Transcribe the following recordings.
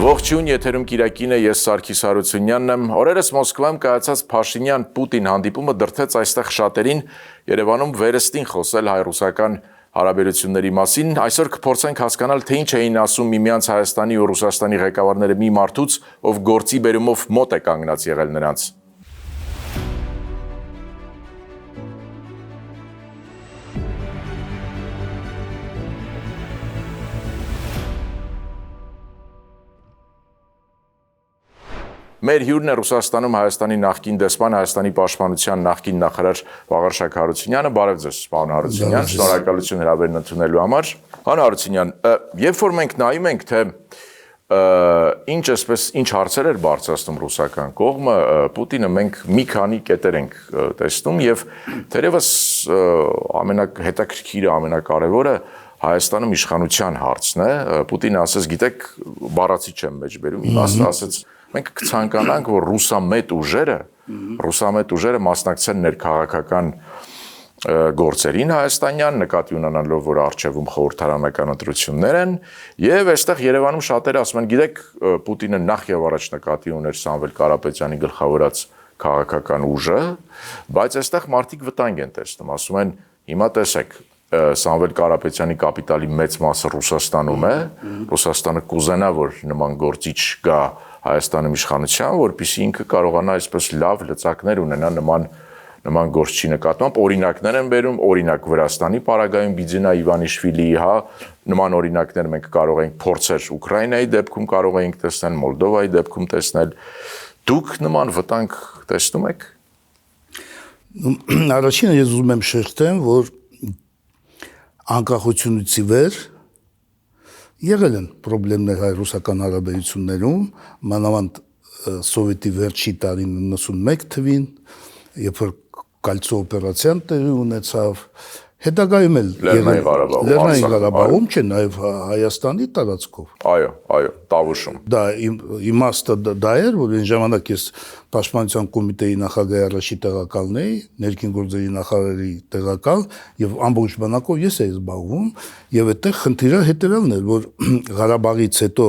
Ողջույն, եթերում Կիրակին է, ես Սարգիս Հարությունյանն եմ։ Օրերս Մոսկվայում կայացած Փաշինյան-Պուտին հանդիպումը դրդեց այստեղ շատերին Երևանում վերստին խոսել հայ-ռուսական հարաբերությունների մասին։ Այսօր կփորձենք հասկանալ, թե ինչ էին ասում միմյանց Հայաստանի ու Ռուսաստանի ղեկավարները մի մարդուց, ով գործի բերումով մոտ է կանգնած եղել նրանց։ Մեր հյուրն է Ռուսաստանում Հայաստանի նախկին դեսպան, Հայաստանի պաշտպանության նախկին նախարար Վաղարշակ Հարությունյանը։ Բարև ձեզ, պարոն Հարությունյան, շնորհակալություն հրավերն ընդունելու համար։ Պարոն Հարությունյան, երբ որ մենք նայում ենք, թե ինչ հարցեր էր բարձրացնում ռուսական կողմը, Պուտինը մենք մի քանի կետեր ենք տեսնում եւ թերևս ամենահետաքրքիրը, ամենակարևորը Հայաստանում իշխանության հարցն է։ Պուտինը ասես, գիտեք, բառացի չեմ մեջ բերում, իմաստը ասեց, մենք կցանկանանք, որ ռուսամետ ուժերը մասնակցեն ներքաղաքական գործերին հայաստանյան, նկատի ունենալով, որ առջևում խորհրդարանական ընտրություններ են, եւ այստեղ Երևանում շատերը ասում են, գիտեք, Պուտինը նախ եւ առաջ նկատի ուներ Սամվել Կարապետյանի գլխավորած քաղաքական ուժը, բայց այստեղ մարդիկ վտանգ են տեսնում, ասում են, հիմա տեսեք, Սամվել Կարապետյանի կապիտալի մեծ մասը Ռուսաստանում է, Ռուսաստանը կուզենա, որ նման գործիչ գա Հայաստանում իշխանության, որպեսզի ինքը կարողանա այսպես լավ լծակներ ունենա նման գործչի նկատմամբ, օրինակներ են բերում, օրինակ Վրաստանի պարագայում Բիձինա Իվանիշվիլիի, նման օրինակներ մենք կարող ենք փորձեր Ուկրաինայի դեպքում կարող ենք տեսնել, Մոլդովայի դեպքում տեսնել։ Դուք նման վտանգ տեսնում եք։ Առաջինը ես ուզում եմ շեշտեմ, որ անկախությունից ի վեր եղել են խնդիրներ հայ-ռուսական հարաբերություններում, մանավանդ սովետի վերջի տարին 91 թվին, երբ որ կալցո օպերացիան տեղի ունեցավ, հետագայում էլ Լեռնային Ղարաբաղում, չէ, նաև Հայաստանի տարածքով։ Այո, Տավուշում։ Դա իմաստը դա էր, որ այն ժամանակ ես Պաշտպանության կոմիտեի նախագահի առաջի տեղակալն էի, ներքին գործերի նախարարի տեղակալ, եւ ամբողջ բանակով ես էի զբաղվում, եւ այդտեղ խնդիրը հետեւյալն էր, որ Ղարաբաղից հետո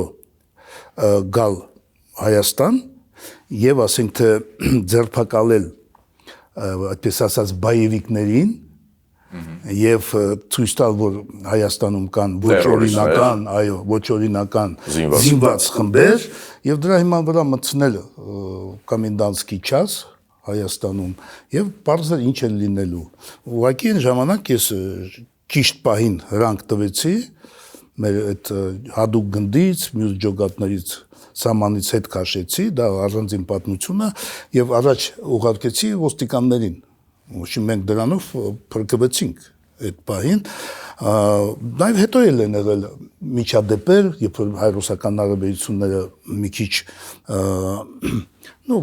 գալ Հայաստան եւ ասենք թե ձերբակալել այդպես ասած բայևիկներին եւ ցույց տալ, որ Հայաստանում կան ոչ օրինական զինված խմբեր եւ դրա հիման վրա մտցնել կոմենդանտսկի չաս Հայաստանում եւ բարձր ինչ է լինելու։ Ուղղակի այն ժամանակ ես ճիշտ պահին հրանք տվեցի մեր այդ հadoop գնդից, մյուս ջոկատներից սահմանից հետ քաշեցի, դա առանձին պատմություն է եւ առաջ ուղարկեցի ոստիկաններին։ Ոչինչ մենք դրանով փրկվեցինք այդ պահին, նաև հետո էլ են եղել միջադեպեր, երբ որ հայ-ռուսական հարաբերությունները մի քիչ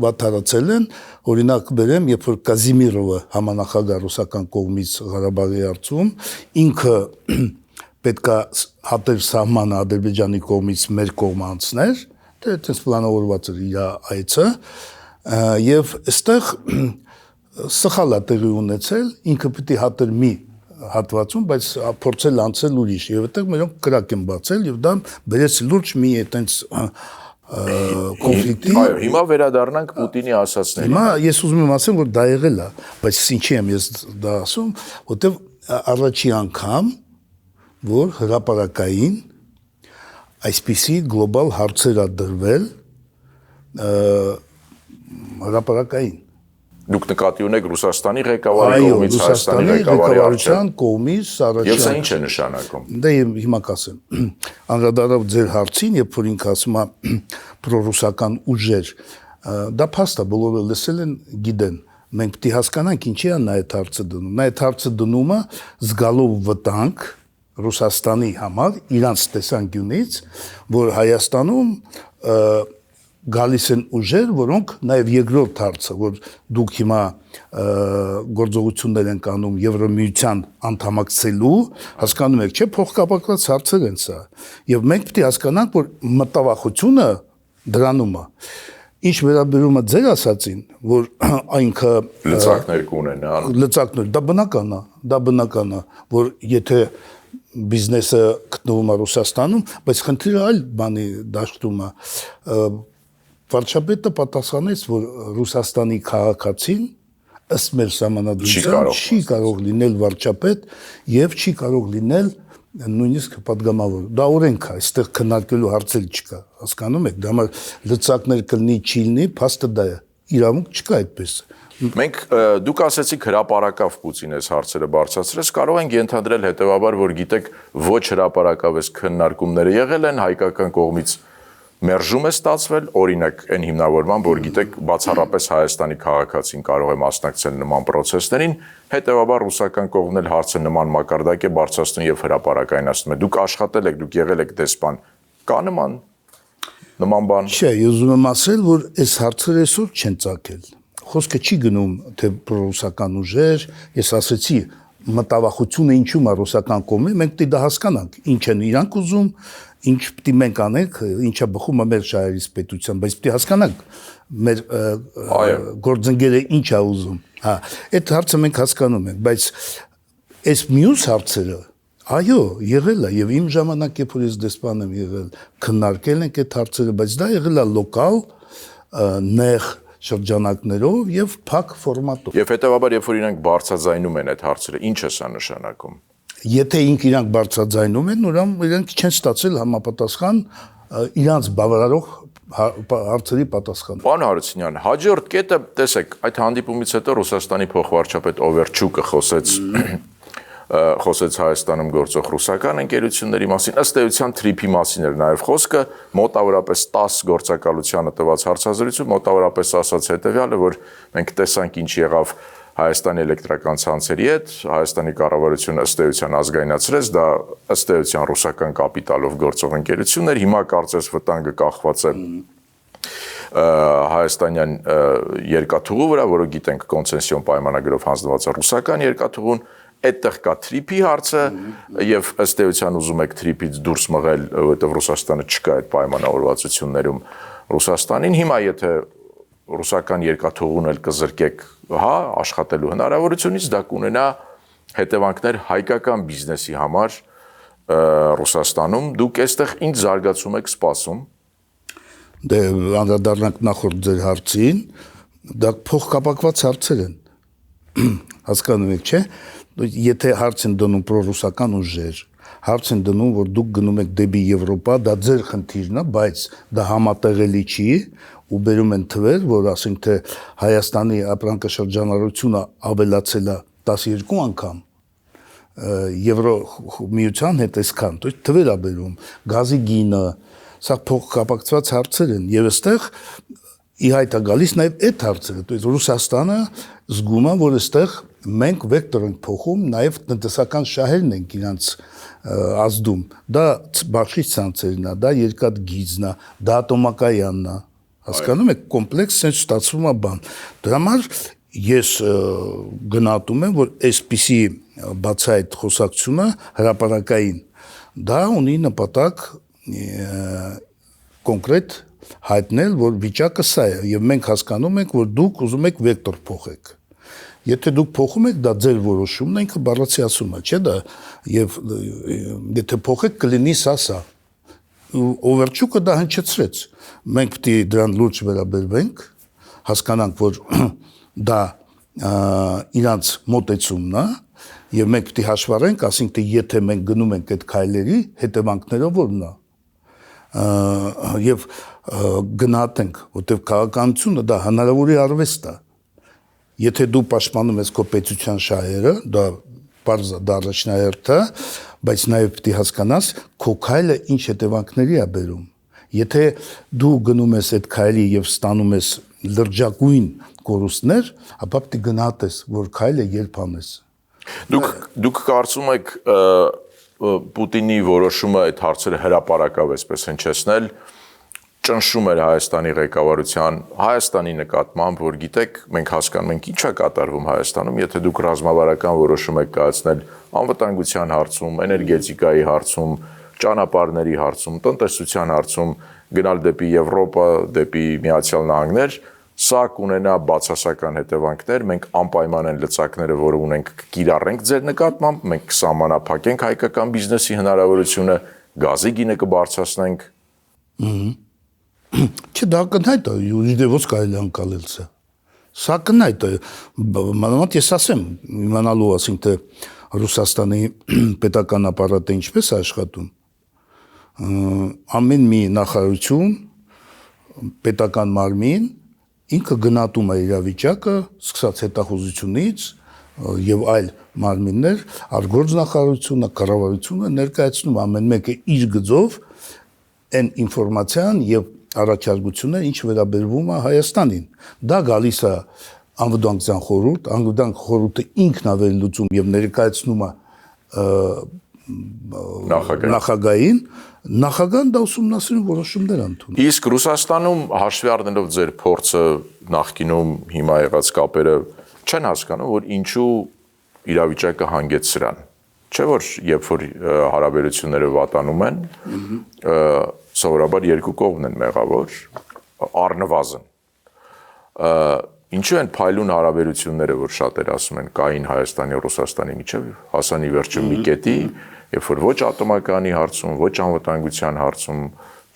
վատթարացել են, օրինակ բերեմ, երբ որ Կազիմիրովը համանախագահ ռուսական կողմից Ղարաբաղի հարցում, ինքը պետքա հատեր սահմանը Ադրբեջանի կողմից մեր կողմ անցներ, դա այդպես պլանավորված էր իր այցը, եւ այստեղ սխալ է տեղի ունեցել, ինքը պիտի հատեր մի հատվածում, բայց փորձել անցել ուրիշ, եւ այդտեղ մերոնք կրակ են բացել եւ դա բերեց լուրջ մի այտենց կոնֆլիկտի։ Այո, հիմա վերադառնանք Պուտինի ասածներին։ Հիմա ես ուզում եմ ասեմ, որ դա եղել է, բայց ինչի եմ ես դա ասում, որտեվ առաջի անգամ, որ հրապարակային այսպիսի գլոբալ հարցեր ա դրվել հրապարակային։ Դուք նկատի ունեք Ռուսաստանի ղեկավարի կողմից, Հայաստանի ղեկավարության կողմից առաջին։ Եվ սա ինչ է նշանակում։ Դա հիմա կասեմ։ Անդրադառնալով ձեր հարցին, երբ որ ինքը ասում է պրոռուսական ուժեր, դա փաստ է, բոլորը լսել են, գիտեն։ Մենք պետք է հասկանանք ինչի է նա այդ հարցը դնում։ Նա այդ հարցը դնում է զգալով վտանգ Ռուսաստանի համար, իրանց տեսանկյունից, որ Հայաստանում գալիս են ուժեր, որոնք նաև երկրորդ հարցը, որ դուք հիմա գործողություններ են անում Եվրամիության անդամակցելու, հասկանում եք, չէ, փոխկապակցված հարցեր են սա։ Եվ մենք պետք է հասկանանք, որ մտավախությունը դրանում է։ Ինչ վերաբերում է ձեր ասածին, որ այնքը լծակներ կունենա, լծակներ, դա բնական է, որ եթե բիզնեսը գտնվում է Ռուսաստանում, բայց խնդիրը այլ բանի դաշտում է։ Վարչապետը պատասխանեց, որ Ռուսաստանի քաղաքացին ըստ մեր սահմանադրության չի կարող լինել վարչապետ եւ չի կարող լինել նույնիսկ պատգամավոր։ Դա օրենք է, այստեղ քննարկելու հարցեր չկա, հասկանում եք, դա համար լծակներ կլինի, չի լինի, փաստը դա է, իրավունք չկա այդպես։ Մենք դուք ասեցիք հրապարակավ Պուտին այս հարցերը բարձրացրեց, կարող ենք ենթադրել հետեւաբար, որ գիտեք, ոչ հրապարակավ այս քննարկումները եղել են, հայկական կողմից մերժում է ստացվել, օրինակ այն հիմնավորման, որ գիտեք, բացառապես Հայաստանի քաղաքացին կարող է մասնակցել նման process-ներին, հետեւաբար ռուսական կողմն էլ հարցը նման մակարդակ է բարձրացնում եւ հրապարակայնացնում է։ Դուք աշխատել եք, դուք եղել եք դեսպան, կա նման բան։ Չէ, ուզում եմ ասել, որ այս հարցերը այսօր չեն ծագել։ Խոսքը չի գնում թե ռուսական ուժեր, ես ասեցի, մտավախությունը ինչու՞ է ռուսական կողմի, մենք պետք է դա հասկանանք, ինչ են իրանք ուզում, ինչ պետք է մենք անենք, ինչա բխում է մեր շահերից պետության, բայց պետք է հասկանանք մեր գործընկերը ինչ է ուզում։ Հա, այդ հարցը մենք հասկանում ենք, բայց այս մյուս հարցերը, այո, եղել է եւ իմ ժամանակ երբ որ ես դեսպան եմ եղել, քննարկել ենք այդ հարցերը, բայց դա եղել է լոկալ, նեղ շրջանակներով եւ փակ ֆորմատով։ Եվ հետեւաբար, երբ որ իրանք բարձրաձայնում են այդ հարցերը, ինչ է սա նշանակում։ Եթե իրանք բարձրաձայնում են, ուրեմն իրանք չեն ստացել համապատասխան իրանք բավարարող հարցերի պատասխան։ Պարոն Հարությունյան, հաջորդ կետը, տեսեք, այդ հանդիպումից հետո Ռուսաստանի փոխվարչապետ Օվերչուկը խոսեց Հայաստանում գործող ռուսական ընկերությունների մասին, ըստ էության թրիփի մասին էր նաև խոսքը, մոտավորապես 10 գործակալությանը տված հարցազրույցում, մոտավորապես ասաց հետևյալը, որ մենք տեսանք ինչ եղավ Հայաստանի էլեկտրական ցանցերի հետ, Հայաստանի կառավարությունը ըստ էության ազգայնացրեց, դա ըստ էության ռուսական կապիտալով գործող ընկերություններ, հիմա կարծես վտանգը կախված է հայաստանյան երկաթուղու վրա, որը գիտենք կոնցեսիոն պայմանագրով հանձնված է ռուսական երկաթուղուն, այդտեղ կա թրիփի հարցը եւ ըստ էության ուզում եք թրիփից դուրս մղել, որովհետեւ Ռուսաստանը չկա այդ պայմանավորվածություններում Ռուսաստանին, հիմա եթե ռուսական երկաթուղուն էլ կզրկեք, հա, աշխատելու հնարավորությունից, դա կունենա հետևանքներ հայկական բիզնեսի համար Ռուսաստանում, դուք այստեղ ինչ զարգացում եք սպասում։ Դե անդրադառնանք նախորդ ձեր հարցին, դա փոխկապակված հարցեր են, հասկանում եք, չէ՞, եթե հարց են դնում պրոռուսական ուժեր, հարց են դնում, որ դուք գնում եք դեպի Եվրոպա, դա ձեր խնդիրն է, բայց դա համատեղելի չի, ու բերում են թվեր, որ ասենք թե Հայաստանի ապրանքաշրջանառությունը ավելացել է 12 անգամ, Եվրոմիության հետ այսքան, то есть թվեր է բերում, գազի գինը, սա փոխկապակցված հարցեր են, եւ այստեղ ի հայտ է գալիս նաև այդ հարցերը, то есть Ռուսաստանը զգում է, որ այստեղ մենք վեկտոր ենք փոխում, նաև տնտեսական շահերն ենք իրանց ազդում, դա բաշխի ցանցերն է, դա երկաթգիծն է, դա ատոմակայանն է, հասկանում եք, կոմպլեքս sense ստացվում է բան։ Դրա համար ես գնահատում եմ, որ այսպիսի բացահայտ խոսակցությունը հրապարակային, դա ունի նպատակ կոնկրետ հայտնել, որ վիճակը սա է, եւ մենք հասկանում ենք, որ դուք ուզում եք վեկտոր փոխեք։ Եթե դուք փոխում եք, դա ձեր որոշումն է, ինքը բառացի ասում է, չէ՞ դա, եւ եթե փոխեք կլինի սա։ Օվերչուկը դա հնչեցրեց։ Մենք պետք է դրան լուրջ վերաբերվենք, հասկանանք, որ դա իրանց մոտեցումն է, եւ մենք պետք է հաշվառենք, ասենք թե եթե մենք գնում ենք այդ քայլերի, հետևանքները ո՞րն է։ Եվ գնահատենք, որտեղ քաղաքականությունը դա հնարավորի արվեստ է։ Եթե դու պաշտպանում ես քո պետության շահերը, դա բարձ դա առաջնահերթը, բայց նաև պետք է հասկանաս քո քայլը ինչ հետևանքների է բերում։ Եթե դու գնում ես այդ քայլի եւ ստանում ես լրջակույն կորուստներ, ապա պետք է գնահատես, որ քայլը երբ անես։ Դուք կարծում եք Պուտինի որոշումը այդ հարցերը հրապարակավ այսպես հնչեցնել ճնշում էր Հայաստանի ղեկավարության Հայաստանի նկատմամբ, որ գիտեք, մենք հասկանում ենք ինչ է կատարվում Հայաստանում, եթե դուք ռազմավարական որոշում եք կայացնել անվտանգության հարցում, էներգետիկայի հարցում, ճանապարհների հարցում, տնտեսության հարցում, գնալ դեպի Եվրոպա, դեպի Միացյալ Նահանգներ, Սա կունենա բացասական հետևանքներ, մենք անպայման են լծակները, որը ունենք կիրառենք ձեր նկատմամբ, մենք կսահմանափակենք հայկական բիզնեսի հնարավորությունը, գազի գինը կբարձրացնենք։ Չէ, դա կնայտ է, յուրիդեվոց կարելի անցնել սա։ Սա կնայտ է, մանավանդ ես ասեմ, իմանալու ասենք թե Ռուսաստանի պետական ապարատը ինչպես է աշխատում։ Ամեն մի նախարարություն, պետական մարմին ինքը գնահատում է իրավիճակը, սկսած հետախուզությունից եւ այլ մարմիններ, արտգործնախարարությունը, կառավարությունը ներկայացնում ամեն մեկը իր գծով այն ինֆորմացիան եւ առաջարկությունները, ինչ վերաբերվում է Հայաստանին։ Դա գալիս է անվտանգության խորհուրդ, անվտանգ խորհուրդը ինքն է վերլուծում եւ ներկայացնում է նախագահին, նախագահն դա ուսումնասիրում որոշումներ ընդունում։ Իսկ Ռուսաստանում հաշվի առնելով ձեր փորձը նախկինում հիմա եղած կապերը չեն հասկանում, որ ինչու իրավիճակը հանգեց սրան։ Չէ՞ որ երբ որ հարաբերությունները վատանում են, սովորաբար երկու կողմն են մեղավոր, առնվազն։ Ինչու են փայլուն հարաբերությունները, որ շատեր ասում են, կային Հայաստանի ու Ռուսաստանի միջև, հասան ի վերջո մի կետի, երբ որ ոչ ատոմականի հարցում, ոչ անվտանգության հարցում,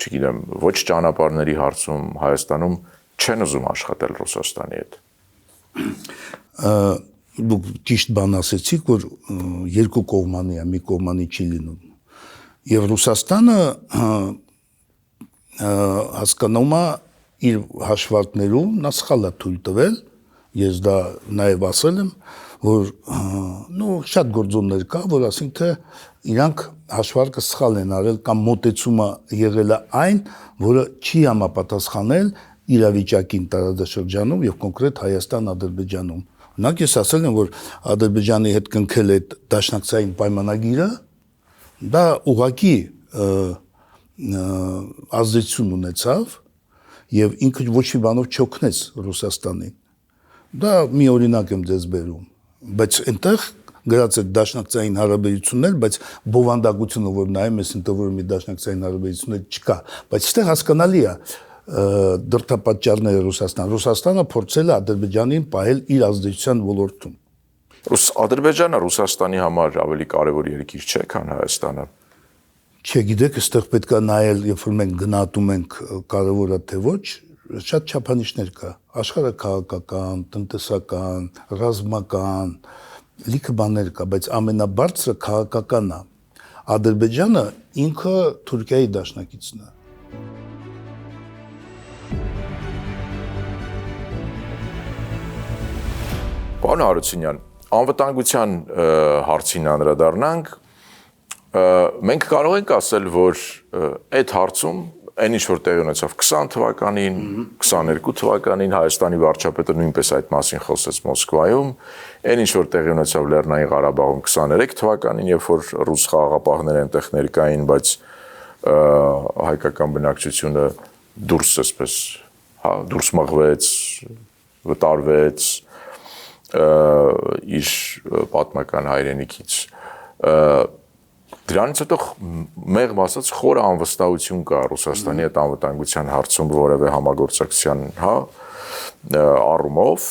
չգիտեմ, ոչ ճանապարհների հարցում Հայաստանում չեն ուզում աշխատել Ռուսաստանի հետ։ Դուք ճիշտ բան ասեցիք, որ երկու կողմանի է, մի կողմանի չի լինում։ Եվ Ռուսաստանը հասկանում է իր հաշվարկներում նա սխալ է թույլ տվել, ես դա նաև ասել եմ, որ շատ գործոններ կա, որ ասենք թե իրանք հաշվարկը սխալ են արել կամ մոտեցումը եղել է այն, որը չի համապատասխանել իրավիճակին տարածաշրջանում եւ կոնկրետ Հայաստան-Ադրբեջանում։ Օրինակ ես ասել եմ, որ Ադրբեջանի հետ կնքել այդ դաշնակցային պայմանագիրը, դա ուղղակի ազդեցություն ունեցավ եւ ինքը ոչ մի բանով չօգնեց Ռուսաստանին։ Դա մի օրինակ եմ ձեզ բերում, բայց այնտեղ գրած է դաշնակցային հարաբերություններ, բայց բովանդակությունը, որ նայում ես, ընտրվում մի դաշնակցային հարաբերություններ չկա, բայց այստեղ հասկանալի է դրդապատճառները Ռուսաստանը փորձել է Ադրբեջանին պահել իր ազդեցության ոլորտում։ Ադրբեջանը Ռուսաստանի համար ավելի կարևոր երկիր չէ, քան Հայաստանը։ Չէ, գիտեք, այստեղ պետք է նայել, երբ որ մենք գնահատում ենք կարևորը թե ոչ, շատ չափանիշներ կա, աշխարհաքաղաքական, տնտեսական, ռազմական, լիքը բաներ կա, բայց ամենաբարձրը քաղաքականն է։ Ադրբեջանը ինքը Թուրքիայի դաշնակիցն է։ Պարոն Հարությունյան, անվտանգության հարցին անդրադառնանք, մենք կարող ենք ասել, որ այդ հարցում այն ինչ որ տեղի ունեցավ 20 թվականին, 22 թվականին Հայաստանի վարչապետը նույնպես այդ մասին խոսեց Մոսկվայում, այն ինչ որ տեղի ունեցավ Լեռնային Ղարաբաղում 23 թվականին, երբ որ ռուս խաղաղապահներ այնտեղ ներկային, բայց հայկական բնակչությունը դուրս մղվեց, վտարվեց իր պատմական հայրենիքից։ Դրանից հետո մեղմ ասած խորը անվստահություն կա Ռուսաստանի հետ անվտանգության հարցում որևէ համագործակցության առումով։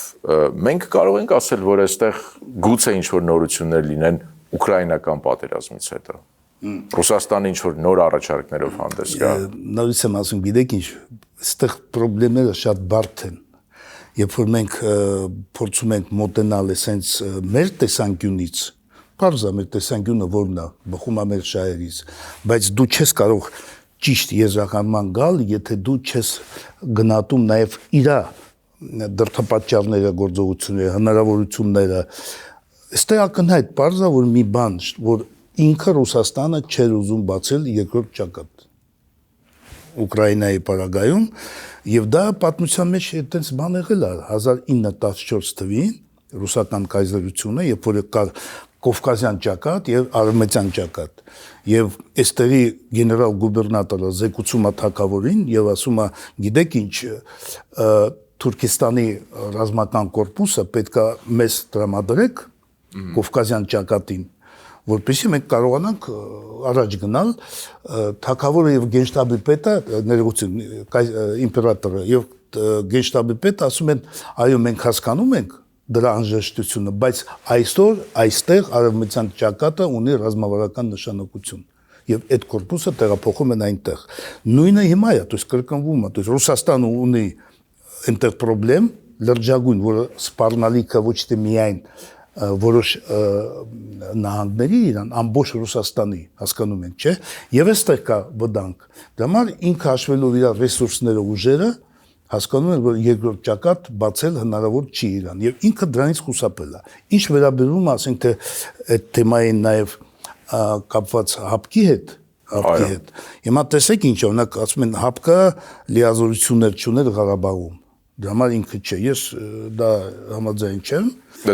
Մենք կարող ենք ասել, որ այստեղ գուցե ինչ-որ նորություններ լինեն ուկրաինական պատերազմից հետո։ Ռուսաստանը ինչ-որ նոր առաջարկներով հանդես գա։ Նորից եմ ասում, գիտեք ինչ, այստեղ խնդիրները շատ բարդ են։ Երբ որ մենք փորձում ենք մոտենալ այսպես մեր տեսանկյունից, Պարզա մեր տեսանկյունը որն է, բխում է մեր շահերից, բայց դու չես կարող ճիշտ եզրակացման գալ, եթե դու չես գնահատում նաև իր դրդապատճառները, գործողությունները, հնարավորությունները։ Այստեղ ակնհայտ պարզա, որ մի բան, որ ինքը Ռուսաստանը չէր ուզում բացել երկրորդ ճակատ Ուկրաինայի պարագայում, եւ դա պատմության մեջ այդպես բան եղել է 1914 թվականին ռուսական կայսրությունը, երբ որ կար Կովկասյան ճակատ եւ Արևմտյան ճակատ եւ այստեղի գեներալ գուբերնատորը զեկուցում է թագավորին եւ ասում է գիտեք ինչ Թուրքիստանի ռազմական կորպուսը պետքա մեզ տրամադրեք Կովկասյան ճակատին որպեսզի մենք կարողանանք առաջ գնալ թագավորը եւ գենշտաբի պետը ներողություն իմպերատորը եւ գենշտաբի պետ ասում են, այո, մենք հասկանում ենք դրա անհրաժեշտությունը, բայց այսօր այստեղ արևմտյան ճակատը ունի ռազմավարական նշանակություն եւ այդ կորպուսը տեղափոխում են այնտեղ։ Նույնը հիմա է, то есть կրկնվում է, то есть Ռուսաստանը ունի այնտեղ խնդրեմ լրջագույն, որը սպառնալիքը ոչ թե միայն որոշ նահանգների իրան, ամբողջ Ռուսաստանի հասկանում ենք, չէ՞, եւ այստեղ կա վտանգ։ Դա համար ինքը հաշվելով իր ռեսուրսները, ուժերը, հասկանում են, որ երկրորդ ճակատ բացել հնարավոր չի իրան եւ ինքը դրանից խուսափել է։ Ինչ վերաբերում է, ասենք թե այդ թեմային նաեւ կապված հապկի հետ, հիմա տեսեք ինչ օրինակ ասում են հապկը լիազորություններ չուներ Ղարաբաղում։ Դա համար ինքը չէ, ես դա համաձայն չեմ։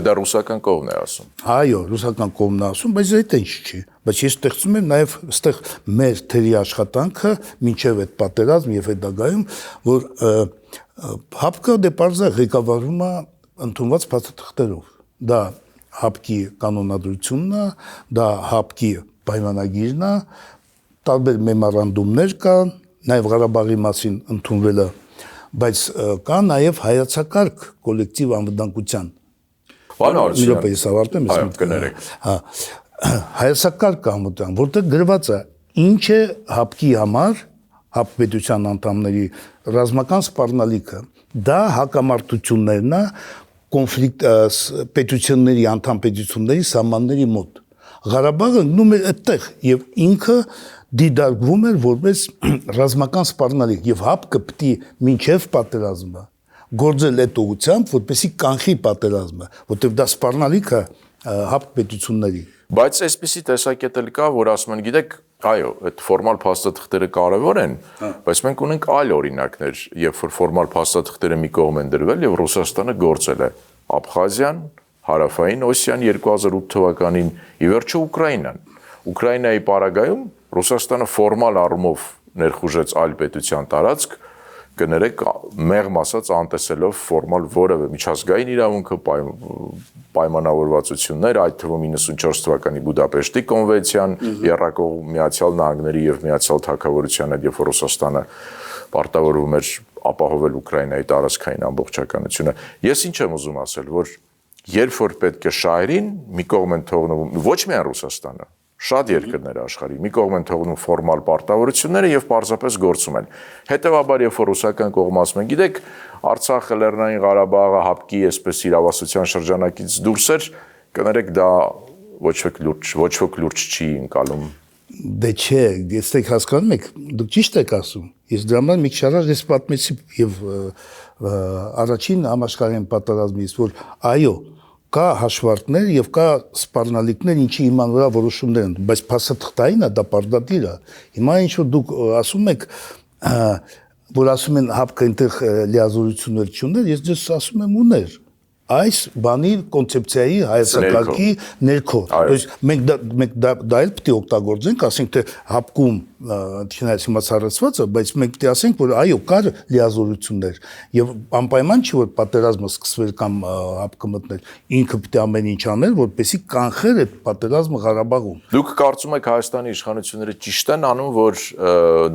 Դա ռուսական կողմն է ասում։ Այո, ռուսական կողմն է ասում, բայց դա ինչ չի։ Բայց ես ստեղծում եմ նաև այստեղ մեր թերի աշխատանքը մինչև այդ պատերազմ եւ հետագայում, որ հապկը դե պարզա ղեկավարում է ընդունված փաստաթղթերով։ Դա հապկի կանոնադրությունն է, դա հապկի պայմանագիրն է, տարբեր մեմորանդումներ կան, նաև Ղարաբաղի մասին ընդունվել է, բայց կա նաև հայեցակարգ կոլեկտիվ անվտանգության։ Իրոպեից ավարտեմ, հայեցակարգ անվտանգ, որտեղ գրված է ինչ է հապկի համար, հապպետության անդամների ռազմական սպառնալիքը, դա հակամարտություններն է կոնֆլիկտ պետությունների, անդամ պետությունների սահմանների մոտ։ Ղարաբաղը գնում է այդտեղ եւ ինքը դիդարգվում էր որպես ռազմական սպառնալիք եւ հապկը պիտի մինչեւ պատերազմը գործել այդ ուղղությամբ, որպեսզի կանխի պատերազմը, որտեղ դա սպառնալիք է հապկ պետությունների։ Բայց այսպիսի տեսակետ էլ կա, որ ասում են, գիտեք, այո, այդ ֆորմալ փաստաթղթերը կարևոր են, բայց մենք ունենք այլ օրինակներ, երբ որ ֆորմալ փաստաթղթերը մի կողմ են դրվել եւ Ռուսաստանը գործել է Աբխազիան, Հարավային Օսիան 2008 թվականին, ի վերջո Ուկրաինան։ Ուկրաինայի պարագայում Ռուսաստանը ֆորմալ առումով ներխուժեց այլ պետության տարածք, կներեք մեղմ ասած անտեսելով ֆորմալ որևէ միջազգային իրավունքը պայմանավորվածություններ, այդ թվում 94 թվականի Բուդապեշտի կոնվենցիան, Եռակողմ Միացյալ Նահանգների եւ Միացյալ Թագավորության հետ, երբ Ռուսաստանը պարտավորվում էր ապահովել Ուկրաինայի տարածքային ամբողջականությունը։ Ես ինչ եմ ուզում ասել, որ երբ որ պետք է շահերին, մի կողմ են թողնում ոչ միայն Ռուսաստանը, շատ երկրներ աշխարհի, մի կողմ են թողնում ֆորմալ պարտավորությունները եւ պարզապես գործում են։ Հետեւաբար, երբ որ ռուսական կողմը ասում են, գիտեք, Արցախը, Լեռնային Ղարաբաղը հապկի այսպես իրավասության շրջանակից դուրս էր, կներեք դա ոչ ոք լուրջ չի ընկալում։ Դե չէ, եստեք հասկանում եք, դուք ճիշտ եք ասում։ Ես դրա համար մի քիչ առաջ ես պատմեցի եւ առաջին համաշխարհային պատերազմից, որ այո, կա հաշվարկներ եւ կա սպառնալիքներ, ինչի իման վրա որոշումներ են, բայց փաստաթղթայինը դա պարտադիր է։ Հիմա ինչ որ դուք ասում եք, որ ասում են հապկը այնտեղ լիազորություններ չուներ, ես դες ասում եմ ուներ։ Այս բանի կոնցեպցիայի հայեցակարգի ներքո։ То есть մենք դա էլ պետք է օգտագործենք, ասենք թե հապկում չնայած հիմա ցարացված է, բայց մենք պետք է ասենք, որ այո, կար լիազորություններ եւ անպայման չի որ պատերազմը սկսվել կամ հապկը մտնել, ինքը պետք է ամեն ինչ աներ, որպեսզի կանխեր այդ պատերազմը Ղարաբաղում։ Դուք կարծում եք Հայաստանի իշխանությունները ճիշտ են անում, որ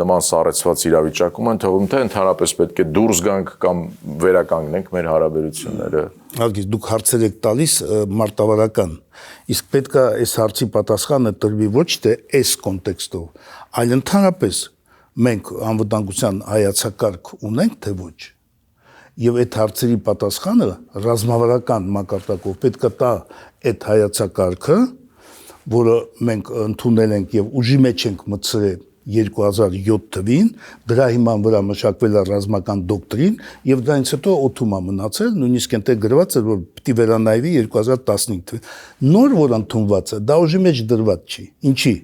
նման սառեցված իրավիճակում են թողում, թե ընդհանրապես պետք է դուրս գանք կամ վերականգնենք մեր հարաբերությունները։ Ագիս դուք հարցեր եք տալիս մարտավարական, իսկ պետք է այս հարցի պատասխանը տրվի ոչ թե այս կոնտեքստով, այլ ընդհանրապես մենք անվտանգության հայեցակարգ ունենք թե ոչ, եւ այդ հարցերի պատասխանը ռազմավարական մակարդակով պետք է տա այդ հայեցակարգը, որը մենք ընդունել ենք եւ ուժի մեջ ենք մտցրել 2007 թվին, դրա հիման վրա մշակվել է ռազմական դոկտրին եւ դրանից հետո օթում է մնացել, նույնիսկ այնտեղ գրված էր, որ պիտի վերանայվի 2015 թվին։ Նոր որ ընդունված է, դա ուժի մեջ դրված չի։ Ինչի՞։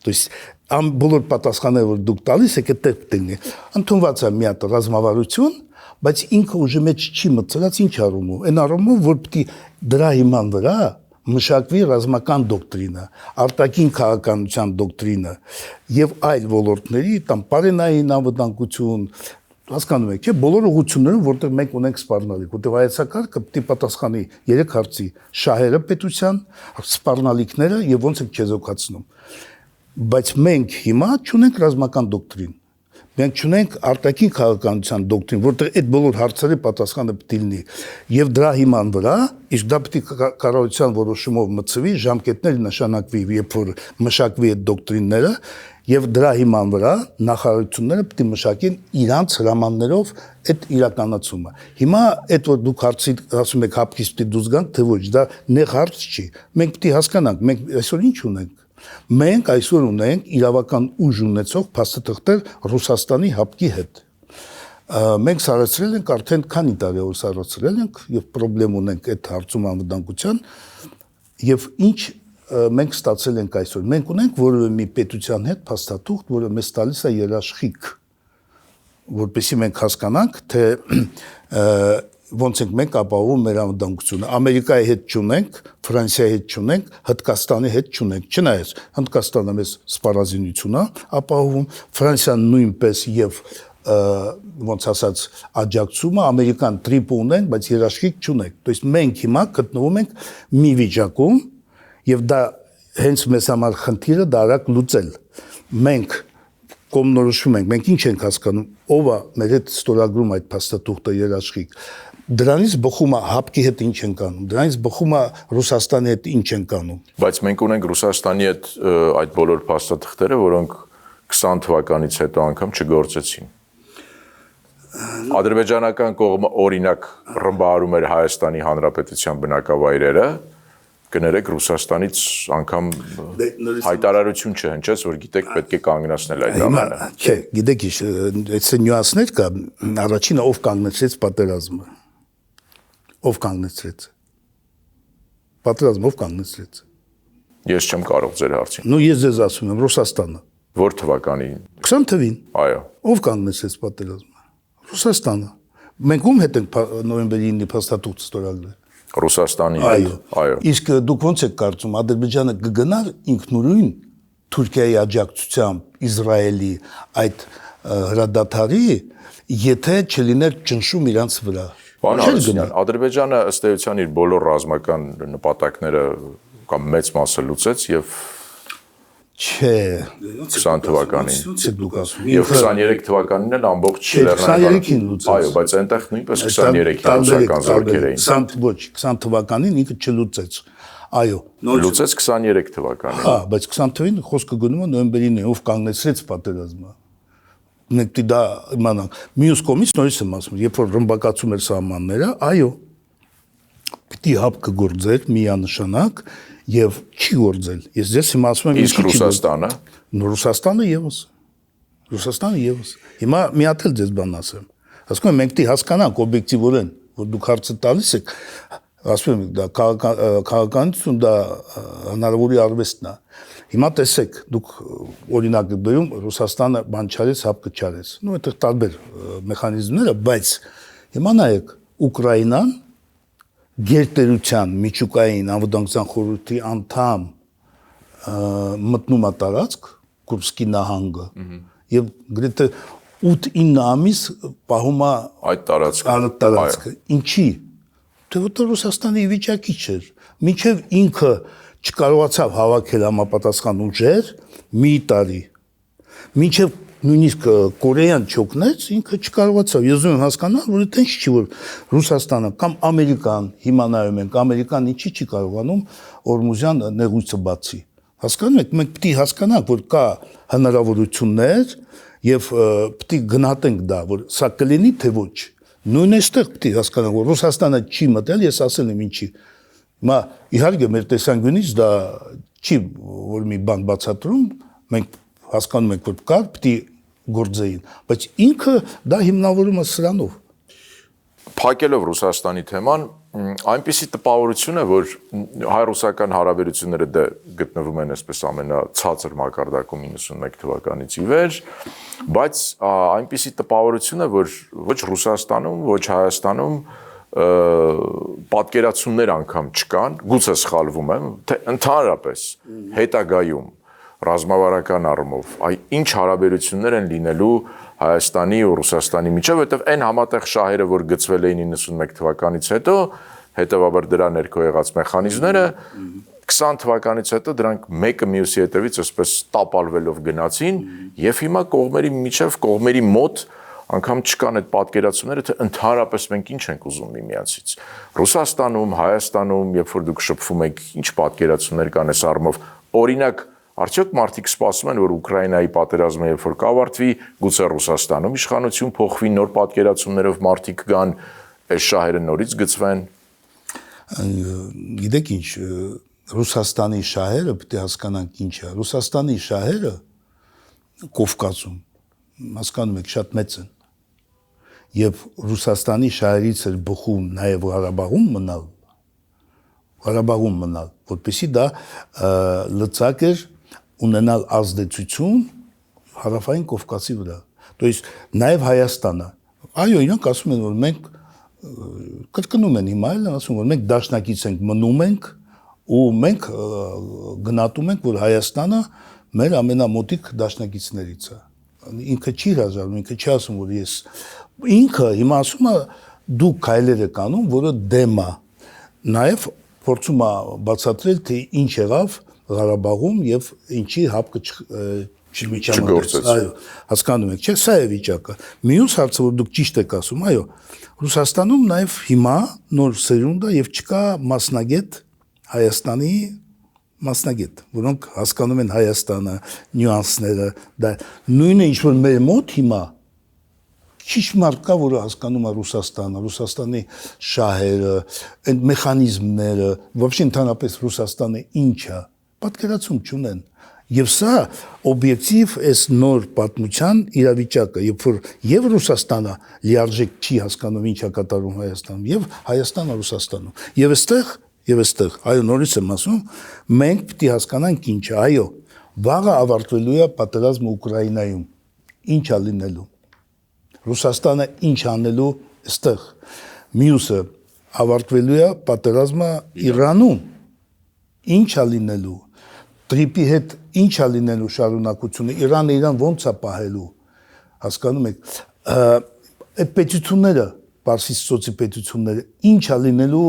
То есть բոլոր պատասխանները որ դուք տալիս եք, այդտեղ պետք է ընդունված է մի հատ ռազմավարություն, բայց ինքը ուժի մեջ չի մտցրած ինչ առումով։ Այն առումով, որ պիտի դրա հիման վրա մշակվի ռազմական դոկտրինը, արտաքին քաղաքականության դոկտրինը եւ այլ ոլորտների, там բարենային անվտանգություն, հասկանում եք, չէ՞, բոլոր ուղղություններում, որտեղ մենք ունենք սպառնալիք, որտեղ հայեցակարգը պետք է պատասխանի 3 հարցի՝ շահերը պետության, սպառնալիքները եւ ոնց ենք չեզոքացնում։ Բայց մենք հիմա չունենք ռազմական դոկտրին։ Մենք չունենք արտաքին քաղաքականության դոկտրին, որտեղ այդ բոլոր հարցերի պատասխանը պետք է լինի։ Եվ դրա հիման վրա, իսկ դա պետք է կառավարության որոշումով մտցվի, ժամկետներ նշանակվի, երբ որ մշակվի այդ դոկտրինները, եւ դրա հիման վրա նախարարությունները պետք է մշակեն իրանց հրամաններով այդ իրականացումը։ Հիմա այդ որ դուք ասում եք հապկից պետք է դուրս գանք, թե ոչ, դա նեղ հարց չի։ Մենք պետք է հասկանանք, մենք այսօր ինչ ունենք։ Մենք այսօր ունենք իրավական ուժ ունեցող փաստաթղթեր Ռուսաստանի հապկի հետ։ Մենք սարեցրել ենք արդեն քանի տարի որ սարեցրել ենք եւ խնդրեմ ունենք այդ հարցում անվտանգության եւ ինչ մենք ստացել ենք այսօր։ Մենք ունենք որևէ մի պետության հետ փաստաթուղթ, որը մեզ տալիս է երաշխիք, որպեսզի մենք հասկանանք, թե ոնց ենք մենք ապահովում մեր անվտանգությունը։ Ամերիկայի հետ չունենք, Ֆրանսիայի հետ չունենք, Հնդկաստանի հետ չունենք։ Չնայած Հնդկաստանը մեզ սպառազինություն է ապահովում, Ֆրանսիան նույնպես եւ ոնց ասած աջակցումը, Ամերիկան տրիպ ունենք, բայց երաշխիք չունենք։ То есть մենք հիմա գտնվում ենք մի վիճակում եւ դա հենց մեզ համար խնդիրը դարակ լուծել։ Մենք կողմնորոշվում ենք, մենք ինչ ենք հասկանում, ով է մեր հետ ստորագրում այդ փաստաթուղթը երաշխիք։ Դրանից բխում է հապկի հետ ինչ ենք անում, դրանից բխում է Ռուսաստանի հետ ինչ ենք անում։ Բայց մենք ունենք Ռուսաստանի հետ այդ բոլոր փաստաթղթերը, որոնք 20 թվականից հետո անգամ չգործեցին։ Ադրբեջանական կողմը օրինակ ռմբահարում էր Հայաստանի Հանրապետության բնակավայրերը, կներեք Ռուսաստանից անգամ հայտարարություն չհնչեց, որ գիտեք պետք է կանգնացնել այդ ամենը։ Չէ, գիտեք ինչ, այս նյուանսներ կա, առաջինը ով կանգնեցրեց պատերազմը։ Ով կանգնեցրեց։ Պատերազմը ով կանգնեցրեց։ Ես չեմ կարող ձեր հարցին։ Ну ես ձեզ ասում եմ Ռուսաստանը։ Որ թվականի։ 20 թվին։ Այո։ Ով կանգնեցրեց պատերազմը։ Ռուսաստանը։ Մենք ում հետ ենք նոյեմբերի 9-ի փաստաթուղթ ստորագրել։ Ռուսաստանի հետ։ Այո։ Իսկ դուք ոնց եք կարծում, Ադրբեջանը կգնար ինքնուրույն Թուրքիայի աջակցությամբ Իսրայելի այդ հրադադարի, եթե չլիներ ճնշում իրանց վրա։ Պարոն Հարությունյան, Ադրբեջանը ըստ էության իր բոլոր ռազմական նպատակները կամ մեծ մասը լուծեց եւ Չէ 20 թվականին դուք ասում եւ 23 թվականին էլ ամբողջ Լեռնային 23-ին լուծեց։ Այո, բայց այնտեղ նույնպես 23-ին ռուսական զորքեր էին։ 20 ոչ 20 թվականին ինքը չլուծեց։ Այո, լուծեց 23 թվականին։ Հա, բայց 20 թվականին խոսքը գնում է նոյեմբերին, ով կանգնեցրեց պատերազմը։ Մենք դա իմանանք։ Մյուս կողմից նորից եմ ասում, երբ որ ռմբակացում էր սահմանները, այո, պիտի հապկը գործեր միանշանակ եւ չի գործել։ Ես ձեզ հիմա ասում եմ, իսկ Ռուսաստանը։ Ռուսաստանը եւս։ Հիմա մի հատ էլ ձեզ բան ասեմ։ Ասում եմ, մենք պիտի հասկանանք օբյեկտիվորեն, որ դուք հարցը տալիս եք, ասում եմ, դա քաղաքականություն, դա հնարավորի արվեստն է։ Հիմա տեսեք, դուք օրինակ բերում Ռուսաստանը բան չարեց, հապկը չարեց։ Ну, այդտեղ տարբեր մեխանիզմներ է, բայց հիմա նայեք, Ուկրաինան գերտերության միջուկային անվտանգության խորհրդի անդամ մտնում է տարածք Կուրսկի նահանգը եւ գրեթե 8-9 ամիս պահում է այդ տարածքը։ Ինչի՞։ Թե որտեղ Ռուսաստանի վիճակի չէր։ Մինչև ինքը չկարողացավ հավաքել համապատասխան ուժեր մի տարի։ Մինչև նույնիսկ Կորեան չօգնեց, ինքը չկարողացավ։ Ես ուզում եմ հասկանալ, որ դա ինչ չի, որ Ռուսաստանը կամ Ամերիկան, հիմա նայում ենք, Ամերիկան ինչի չի կարողանում Օրմուզյան նեղույցը բացի։ Հասկանում եք, մենք պետք է հասկանանք, որ կա հնարավորություններ եւ պետք է գնահատենք դա, որ սա կլինի թե ոչ։ Նույն այստեղ պետք է հասկանանք, որ Ռուսաստանը չի մտել, ես ասել եմ ինչի։ Հիմա իհարկե մեր տեսանկյունից դա չի որ մի բան բացատրում, մենք հասկանում ենք, որ կար պետք է գործեին, բայց ինքը դա հիմնավորում է սրանով։ Փակելով Ռուսաստանի թեման, այնպիսի տպավորություն է, որ հայ-ռուսական հարաբերությունները դե գտնվում են այսպես ամենացածր մակարդակում 91 թվականից ի վեր, բայց այնպիսի տպավորություն է, որ ոչ Ռուսաստանում, ոչ Հայաստանում պատկերացումներ անգամ չկան, գուցե սխալվում եմ, թե ընդհանրապես հետագայում ռազմավարական առումով ինչ հարաբերություններ են լինելու Հայաստանի ու Ռուսաստանի միջև, որտեղ այն համատեղ շահերը, որ գծվել էին 91 թվականից հետո, հետևաբար դրա ներքո եղած մեխանիզմները 20 թվականից հետո դրանք մեկը մյուսի հետևից այսպես տապալվելով գնացին եւ հիմա կողմերի մոտ անգամ չկան այդ պատկերացումները, թե ընդհանրապես մենք ինչ ենք ուզում միմյանցից։ Ռուսաստանում, Հայաստանում, երբ որ դուք շփվում եք, ինչ պատկերացումներ կան այս առումով։ Օրինակ, արդյոք մարդիկ սպասում են, որ Ուկրաինայի պատերազմը երբ որ կավարտվի, գուցե Ռուսաստանում իշխանություն փոխվի, նոր պատկերացումներով մարդիկ գան, այս շահերը նորից գծվեն։ Գիտեք ինչ, Ռուսաստանի շահերը պետք է հասկանանք ինչ է։ Ռուսաստանի շահերը Կովկասում, հասկանում եք, շատ մեծ են։ Եվ Ռուսաստանի շահերից էր բխում նաև Ղարաբաղում մնալ, որպեսզի դա լծակ էր ունենալ ազդեցություն հարավային Կովկասի վրա։ То есть նաև Հայաստանը։ Այո, իրանք ասում են, որ մենք կրկնում են հիմա էլ ասում, որ մենք դաշնակից ենք, մնում ենք ու մենք գնահատում ենք, որ Հայաստանը մեր ամենամոտիկ դաշնակիցներից է։ Ինքը չի հրաժարվում, ինքը չի ասում, որ ես ինքը հիմա ասում է դու քայլեր եք անում, որը դեմ է։ Նաև փորձում է բացատրել, թե ինչ եղավ Ղարաբաղում եւ ինչի հապկը չգործեց։ Այո, հասկանում եք, չէ՞, սա է վիճակը։ Մյուս հարցը, որ դուք ճիշտ եք ասում, այո, Ռուսաստանում նաև հիմա նոր սերունդ է եւ չկա մասնագետ Հայաստանի մասնագետ, որոնք հասկանում են Հայաստանը, նյուանսները, դա նույնը ինչ որ մեր մոտ հիմա ճիշտ մարդ կա, որը հասկանում է Ռուսաստանը, Ռուսաստանի շահերը, այդ մեխանիզմները, вообще ընդհանրապես Ռուսաստանը ինչ է, պատկերացում չունեն։ Եվ սա օբյեկտիվ այս նոր պատմության իրավիճակը, երբ որ եւ Ռուսաստանը լիարժեք չի հասկանում ինչ է կատարում Հայաստանում, եւ Հայաստանը Ռուսաստանում։ Եվ այստեղ, այո, նորից եմ ասում, մենք պետք է հասկանանք ինչ է, այո, վաղը ավարտվելու է պատերազմը Ուկրաինայում, ինչ է լինելու։ Ռուսաստանը ինչ անելու այստեղ։ Մյուսը ավարտվելու է պատերազմը Իրանում, ինչ է լինելու։ Տրիպի հետ ինչ է լինելու շարունակությունը, Իրանը իրան ոնց է պահելու, հասկանում եք, այդ պետությունները, Պարսից ծոցի պետությունները, ինչ է լինելու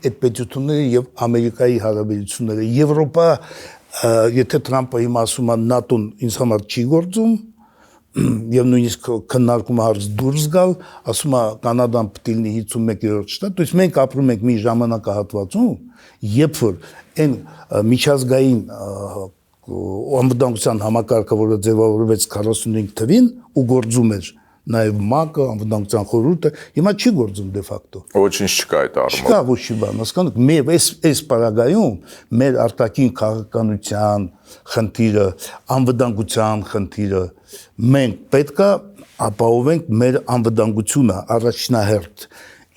այդ պետությունները եւ Ամերիկայի հարաբերությունները, Եվրոպա, եթե Թրամփը հիմա ասում է ՆԱՏՕ-ն ինձ համար չի գործում, եւ նույնիսկ քննարկում է հարց դուրս գալ, ասում է Կանադան պետք է լինի 51-րդ շտատ, то есть մենք ապրում ենք մի ժամանակահատվածում, երբ որ այն միջազգային անվտանգության համակարգը, որը ձևավորվեց 45 թվին ու գործում էր նաև ՄԱԿ-ը, անվտանգության խորհուրդը, հիմա չի գործում դե ֆակտո։ Ոչինչ չկա այդ առումով։ Չկա ոչինչ բան, հասկանուք, մեր այս պարագայում մեր արտաքին քաղաքականության խնդիրը, անվտանգության խնդիրը, մենք պետք է ապահովենք մեր անվտանգությունը առաջնահերթ։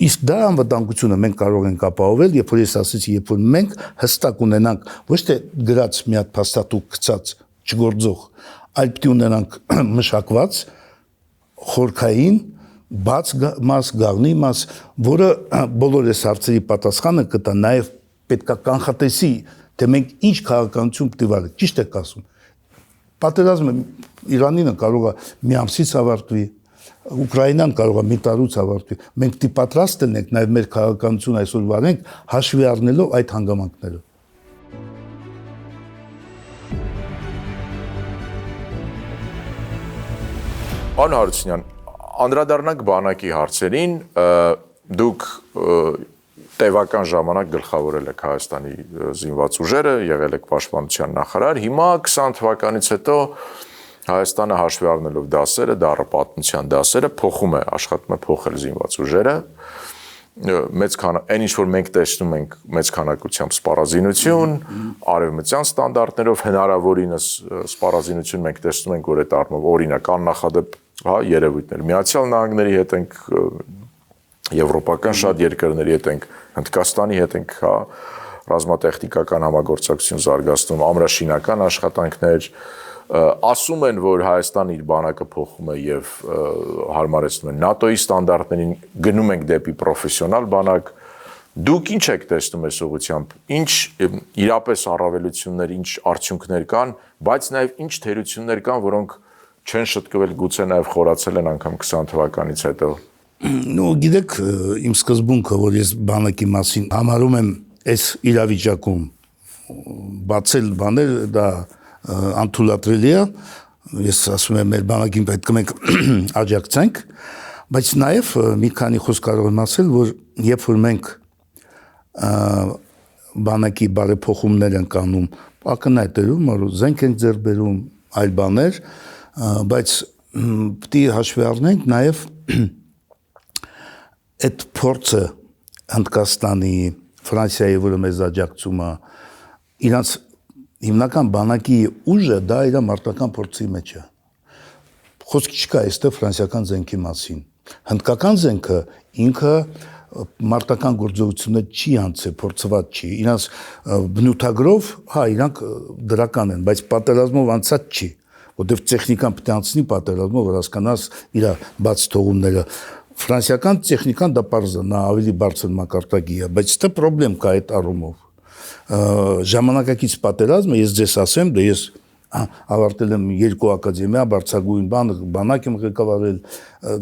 Իսկ դա անվտանգությունը մենք կարող ենք ապահովել, երբ որ ես ասեցի, երբ որ մենք հստակ ունենանք ոչ թե գրած մի հատ փաստաթուղթ գծած չգործող, այլ պետք է ունենանք մշակված խորքային բաց մաս, գաղնի մաս, որը բոլոր այս հարցերի պատասխանը կտա, նաև պետք է կանխատեսի, թե մենք ինչ քաղաքականություն պետք է վարենք, ճիշտ եք ասում։ Պատերազմը Իրանինը կարող է մի ամսից ավարտվի, Ուկրաինան կարող է մի տարուց ավարտվի։ Մենք պետք է պատրաստ լինենք նաև մեր քաղաքականություն այսօր վարենք, հաշվի առնելով այդ հանգամանքները։ Պարոն Հարությունյան, անդրադառնանք բանակի հարցերին, դուք տևական ժամանակ գլխավորել եք Հայաստանի զինված ուժերը, եղել եք պաշտպանության նախարար, հիմա 20 թվականից հետո Հայաստանը հաշվի առնելով դասերը, դառը պատմության դասերը, փոխում է, աշխատում է փոխել զինված ուժերը, այն ինչ որ մենք տեսնում ենք մեծ քանակությամբ սպառազինություն, արևմտյան ստանդարտներով հնարավորինս սպառազինություն մենք տեսնում ենք, որ այդ առումով օրինակ աննախադեպ երևույթներ Միացյալ Նահանգների հետ ենք, եվրոպական շատ երկրների հետ ենք, Հնդկաստանի հետ ենք, ռազմատեխնիկական համագործակցություն զարգացնում, ամրաշինական աշխատանքներ, ասում են, որ Հայաստանը իր բանակը փոխում է եւ հարմարեցնում է ՆԱՏՕ-ի ստանդարտներին, գնում ենք դեպի պրոֆեսիոնալ բանակ։ Դուք ինչ եք տեսնում այս ուղղությամբ, ինչ իրապես առավելություններ, ինչ արդյունքներ կան, բայց նաեւ ինչ թերություններ կան, որոնք չեն շտկվել, գուցե նաեւ խորացել են անգամ 20 թվականից հետո։ Ну, գիտեք, իմ սկզբունքը, որ ես բանակի մասին համարում եմ այս իրավիճակում բացել բաներ դա անթույլատրելի է, ես ասում եմ մեր բանակին պետք է մենք աջակցենք, բայց նաև մի քանի խոսք կարող եմ ասել, որ երբ որ մենք բանակի բարեփոխումներ ենք անում, ակնհայտերում, որ զենք ենք ձեռք բերում, այլ բաներ, բայց պետք է հաշվի առնենք նաև այդ փորձը Հնդկաստանի, Ֆրանսիայի, որը մեզ աջակցում է, իրանց հիմնական բանակի ուժը դա իր մարտական փորձի մեջ է։ Խոսք չկա այստեղ ֆրանսիական զենքի մասին։ Հնդկական զենքը ինքը մարտական գործողությունը չի անցել, փորձված չի։ Իրանց բնութագրով, հա, իրանք դրական են, բայց պատերազմով անցած չի, որտեղ տեխնիկան պետք է անցնի պատերազմով, որ հասկանաս իր բաց թողումները։ Ֆրանսիական տեխնիկան դա պարզ է, նա ավելի բարձր մակարդակի է, բայց դա խնդրեմ կա այդ առումով։ Ժամանակակից պատերազմը, ես ձեզ ասեմ, դե ես ավարտել եմ 2 ակադեմիա, բարձրագույն բանակ եմ ղեկավարել,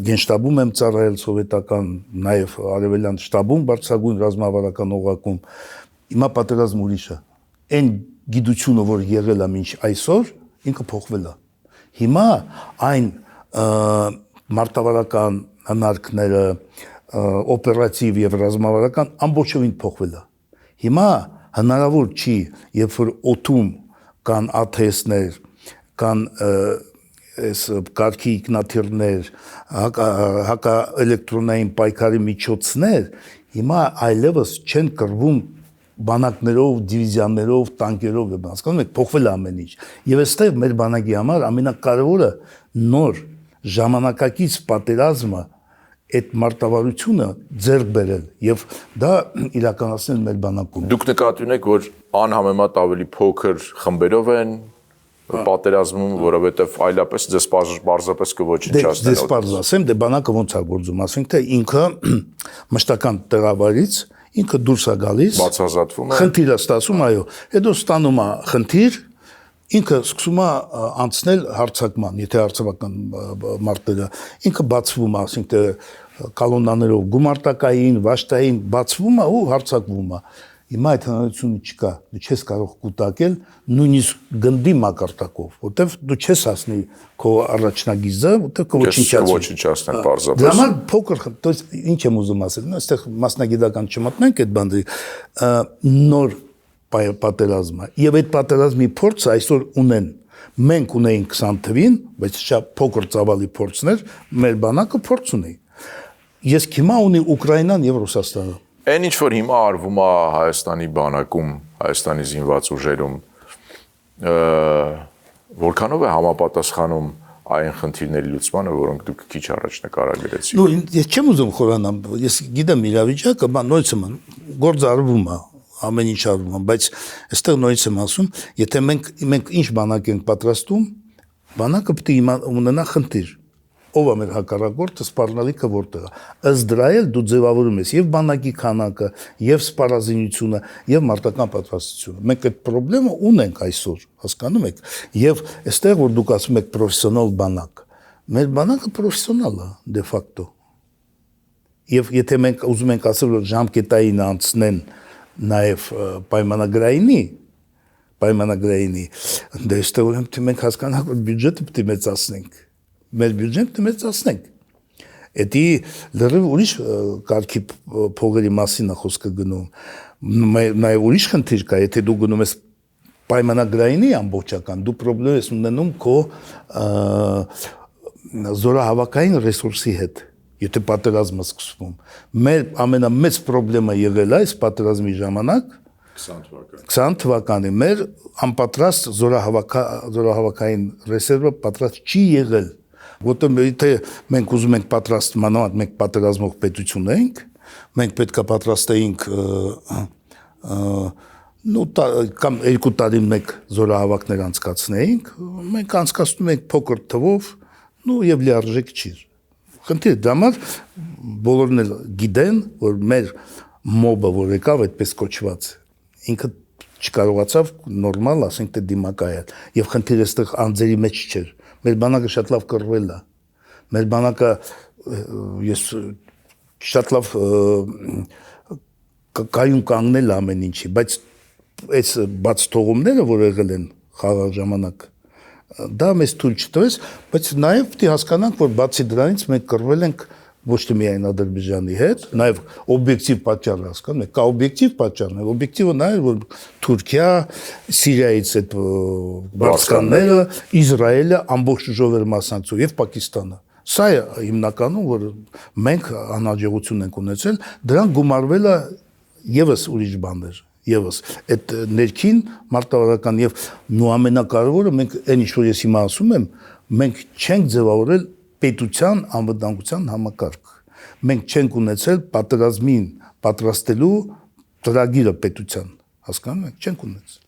գենշտաբում եմ ծառայել սովետական, նաև արևելյան շտաբում բարձրագույն ռազմավարական օղակում։ Հիմա պատերազմը ուրիշ է։ Այն գիտությունը, որ եղել է մինչ այսօր, ինքը փոխվել է։ Հիմա այն մարտավարական հնարքները, օպերատիվ եւ ռազմավարական ամբողջովին փոխվել է։ Հիմա հնարավոր չի, երբ որ օդում կան ATS-ներ, կան այս կարգի ինքնաթիռներ, հակաէլեկտրոնային պայքարի միջոցներ, հիմա այլևս չեն կռվում բանակներով, դիվիզիաներով, տանկերով, հասկանում եք, փոխվել է ամեն ինչ։ Եվ այստեղ մեր բանակի համար ամենակարևորը նոր ժամանակակից պատերազմը այդ մարտավարությունը ձեռք բերել եւ դա իրականացնել մեր բանակում։ Դուք նկատի ունեք, որ անհամեմատ ավելի փոքր խմբերով են պատերազմում, որովհետեւ այլապես ձեզ պարզապես կոչնչացնեն։ Դες պարզ ասեմ, դե բանակը ոնց է գործում, ասենք թե ինքը մշտական տեղավարից ինքը դուրս է գալիս, բացազատվում է, խնդիր է ստացում, այո, հետո ստանում է խնդիր, ինքը սկսում է անցնել հարցակման, եթե հարցակման մարտերը, ինքը բացվում է, ասենք թե կալոնաներով գումարտակային, վաշտային բացվում է ու հարցակվում է։ Հիմա այդ հնարավորությունը չկա, դու չես կարող կուտակել նույնիսկ գնդի մակարդակով, որտեվ դու չես հասնի քո առաջնագիծը, որտեվ կոչնչացնեն պարզապես։ Դրա համար փոքր, то есть ինչ եմ ուզում ասել, այստեղ մասնագիտական չմտնենք այդ բանը, նոր պատերազմը։ Եվ այդ պատերազմի փորձը այսօր ունեն։ Մենք ունեինք 20 թվին, բայց շատ փոքր ծավալի փորձներ, մեր բանակը փորձ ունի։ Ես հիմա ունի Ուկրաինան եւ Ռուսաստանը։ Այն ինչ որ հիմա արվում է Հայաստանի բանակում, Հայաստանի զինված ուժերում, որքանով է համապատասխանում այն խնդիրների լուծմանը, որոնք դուք քիչ առաջ նկարագրեցիք։ Նու ես չեմ ուզում խորանամ, ես գիտեմ իրավիճակը, բան նույնս եմ գործ արվում է, ամեն ինչ արվում է, բայց այստեղ նույնս եմ ասում, եթե մենք ինչ բանակ ենք պատրաստում, բանակը պետք է ունենա խնդիր։ Ով է մեր հակառակորդը, սպառնալիքը որտեղ է։ Ըստ դրա էլ դու ձևավորում ես եւ բանակի քանակը, եւ սպառազինությունը, եւ մարտական պատրաստությունը։ Մենք այդ խնդրեմը ունենք այսօր, հասկանում եք։ Եվ այստեղ որ դուք ասում եք պրոֆեսիոնալ բանակ, մեր բանակը պրոֆեսիոնալ է դե ֆակտո։ Եվ եթե մենք ուզում ենք ասել որ ժամկետային անցնեն նաեւ պայմանագրայինի, դե այստեղ մենք հասկանանք որ բյուջետը պետք է մեծացնենք։ Մեր բյուջեն մեծացնենք։ Էդի լրիվ ուրիշ կարգի փողերի մասին է խոսքը գնում։ Նաև ուրիշ խնդիր կա, եթե դու գնում ես պայմանագրայինի ամբողջական, դու խնդրեմ ես ունենում քո զորահավաքային ռեսուրսի հետ, եթե պատերազմը սկսվում։ Մեր ամենամեծ խնդրեմը եղել է այս պատերազմի ժամանակ 20 թվականի մեր անպատրաստ զորահավաքային ռեսերվը պատրաստ չի եղել։ Որտեղ եթե մենք ուզում ենք պատրաստ մանավանդ մենք պատերազմող պետություն ենք, մենք պետք է պատրաստեինք կամ 2 տարին մեկ զորահավաքներ անցկացնեինք, մենք անցկացնում ենք փոքր թվով, եւ լիարժեք չի։ Խնդիրը դա համար բոլորն էլ գիտեն, որ մեր մոբը, որ եկավ այդպես կոչված, ինքը չկարողացավ նորմալ, ասենք թե դիմակայել, եւ խնդիրը այստեղ անձերի մեջ չէր։ Մեր բանակը շատ լավ կռվել է։ Մեր բանակը ես շատ լավ կայուն կանգնել ամեն ինչի, բայց այս բաց թողումները, որ եղել են խաղաղ ժամանակ, դա մեզ թույլ չտվեց, բայց նաև պետք է հասկանանք, որ բացի դրանից մենք կռվել ենք ոչ թե միայն Ադրբեջանի հետ, նաև օբյեկտիվ պատճառ հասկանում եք, կա օբյեկտիվ պատճառներ, օբյեկտիվը նա էր, որ Թուրքիա, Սիրիայից այդ բարձկանները, Իսրայելը ամբողջ ուժով էր մասնակցում եւ Պակիստանը։ Սա է հիմնականում, որ մենք անհաջողություն ենք ունեցել, դրան գումարվել է եւս ուրիշ բաներ, եւս այդ ներքին մարտավարական եւ նու ամենակարևորը մենք այն ինչ որ ես հիմա ասում եմ, մենք չենք ձևավորել պետության անվտանգության համակարգ։ Մենք չենք ունեցել պատերազմին պատրաստելու ծրագիրը պետության, հասկանում եք, չենք ունեցել։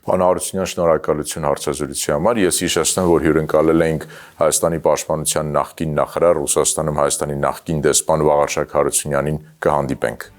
Պարոն Հարությունյան, շնորհակալություն հարցազրույցի համար։ Ես հիշեցնեմ, որ հյուրընկալել էինք Հայաստանի պաշտպանության նախկին նախարար, Ռուսաստանում Հայաստանի նախկին դեսպան Վաղարշակ Հարությունյանին, կհանդիպենք։